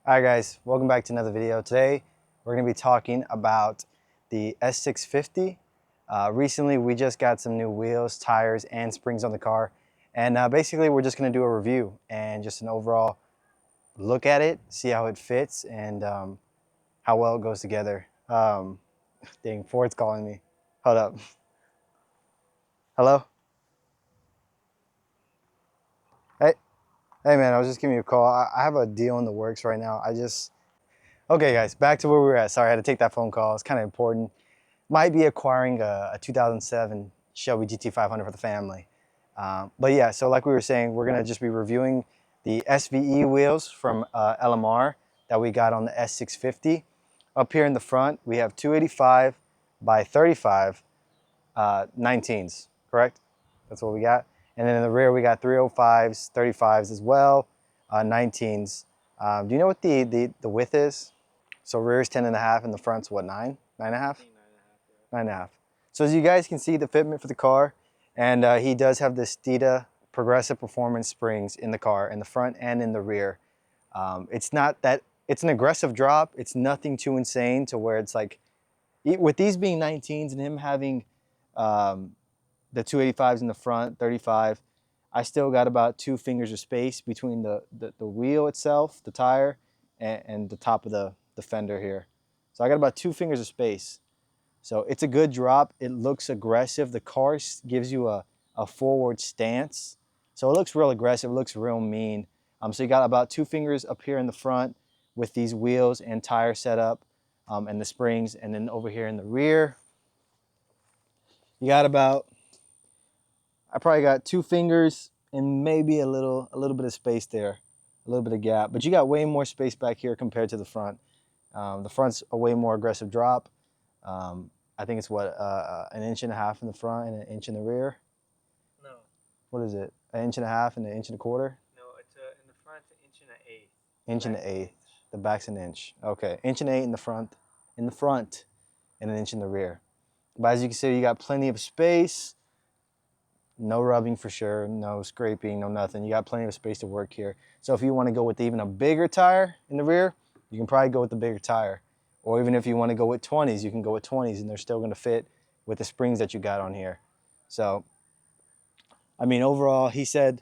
Alright guys, welcome back to another video. Today we're going to be talking about the S650. Recently we just got some new wheels, tires, and springs on the car. And basically we're just going to do a review and just an overall look at it, see how it fits, and how well it goes together. Dang, Ford's calling me. Hold up. Hello? Hey, hey man, I was just giving you a call. I have a deal in the works right now. Okay guys, back to where we were at. Sorry, I had to take that phone call. It's kind of important. Might be acquiring a 2007 Shelby GT500 for the family. But yeah, so like we were saying, we're gonna just be reviewing the SVE wheels from LMR that we got on the S650. Up here in the front, we have 285 by 35 19s, correct? That's what we got. And then in the rear, we got 305s, 35s as well, 19s. Do you know what the width is? So rear is 10 and a half and the front's what, 9? 9.5? 9.5. So as you guys can see, the fitment for the car, and he does have the Steeda progressive performance springs in the car, in the front and in the rear. It's not that, it's an aggressive drop. It's nothing too insane to where it's like, with these being 19s and him having the 285s in the front, 35, I still got about 2 fingers of space between the wheel itself, the tire, and the top of the fender here. So I got about 2 fingers of space. So it's a good drop. It looks aggressive. The car gives you a forward stance. So it looks real aggressive. It looks real mean. So you got about 2 fingers up here in the front with these wheels and tire setup and the springs. And then over here in the rear, you got about, I probably got 2 fingers and maybe a little bit of space there, a little bit of gap. But you got way more space back here compared to the front. The front's a way more aggressive drop. I think it's what, an inch and a half in the front and an inch in the rear? No. What is it? An inch and a half and an inch and a quarter? No, it's in the front, an inch and an eighth. Inch and an eighth. The back's an inch. Okay, inch and 8 in the front, and an inch in the rear. But as you can see, you got plenty of space. No rubbing for sure, no scraping, no nothing. You got plenty of space to work here. So if you want to go with even a bigger tire in the rear, you can probably go with the bigger tire. Or even if you want to go with 20s, you can go with 20s and they're still going to fit with the springs that you got on here. So, I mean, overall, he said,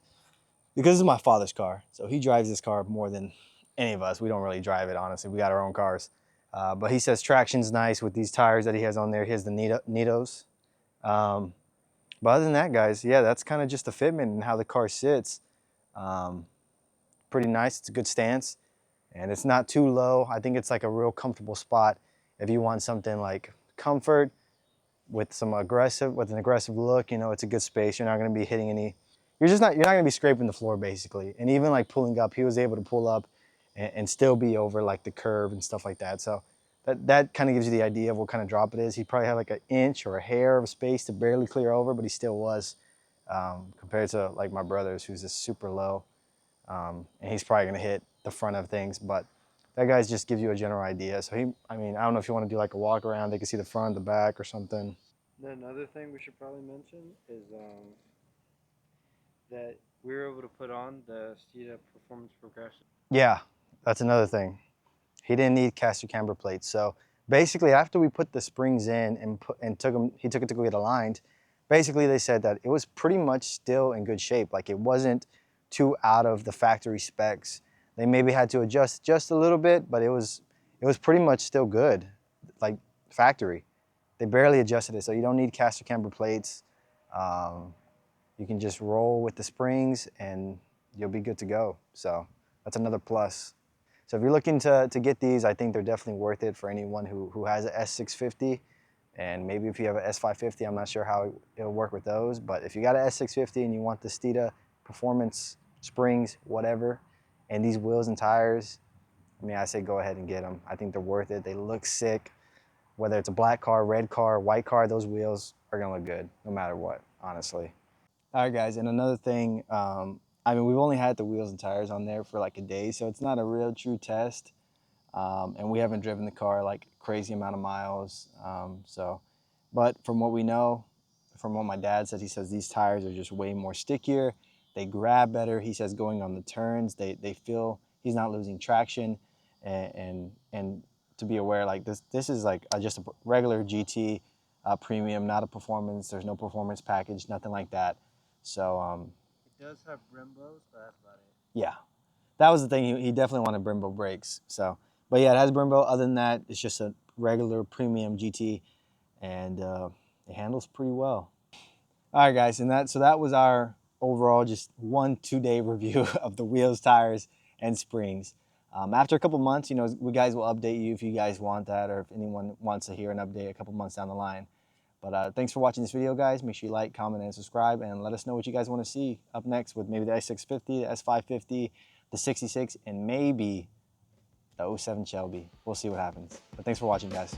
because this is my father's car, so he drives this car more than any of us. We don't really drive it, honestly. We got our own cars. But he says traction's nice with these tires that he has on there. He has the Nitos. But other than that, guys, yeah, that's kind of just the fitment and how the car sits. Pretty nice. It's a good stance. And it's not too low. I think it's like a real comfortable spot if you want something like comfort with an aggressive look. You know, it's a good space. You're not going to be hitting any, you're not going to be scraping the floor basically. And even like pulling up, he was able to pull up and still be over like the curb and stuff like that. So that kind of gives you the idea of what kind of drop it is. He probably had like an inch or a hair of space to barely clear over, but he still was, compared to like my brother's, who's just super low. And he's probably gonna hit the front of things, but that guy's just gives you a general idea. So I mean, I don't know if you want to do like a walk around, they can see the front, the back or something. Then another thing we should probably mention is that we were able to put on the Steeda Performance Progression. Yeah, that's another thing. He didn't need caster camber plates. So basically after we put the springs in and he took it to go get aligned, basically they said that it was pretty much still in good shape. Like it wasn't too out of the factory specs. They maybe had to adjust just a little bit, but it was pretty much still good, like factory. They barely adjusted it, so you don't need caster camber plates. You can just roll with the springs and you'll be good to go. So that's another plus. So if you're looking to get these, I think they're definitely worth it for anyone who has an S650. And maybe if you have an S550, I'm not sure how it'll work with those. But if you got an S650 and you want the Steeda performance springs, whatever, and these wheels and tires, I mean, I say go ahead and get them. I think they're worth it. They look sick. Whether it's a black car, red car, white car, those wheels are gonna look good no matter what, honestly. All right, guys, and another thing, I mean, we've only had the wheels and tires on there for like a day, so it's not a real true test. And we haven't driven the car like crazy amount of miles. But from what we know, from what my dad said, he says these tires are just way more stickier. They grab better. He says going on the turns, they feel he's not losing traction. and to be aware, like this is like just a regular GT premium, not a performance. There's no performance package, nothing like that. So It does have Brembos, but that's about it. yeah, that was the thing. He definitely wanted Brembo brakes. So, but yeah, it has Brembo. Other than that, it's just a regular premium GT, and it handles pretty well. All right, guys, and that was our overall just 1-2 day review of the wheels, tires, and springs. After a couple months, you know, we guys will update you if you guys want that, or if anyone wants to hear an update a couple months down the line. But thanks for watching this video, guys. Make sure you like, comment, and subscribe, and let us know what you guys want to see up next with maybe the S650, the S550, the 66, and maybe the '07 Shelby. We'll see what happens. But thanks for watching, guys.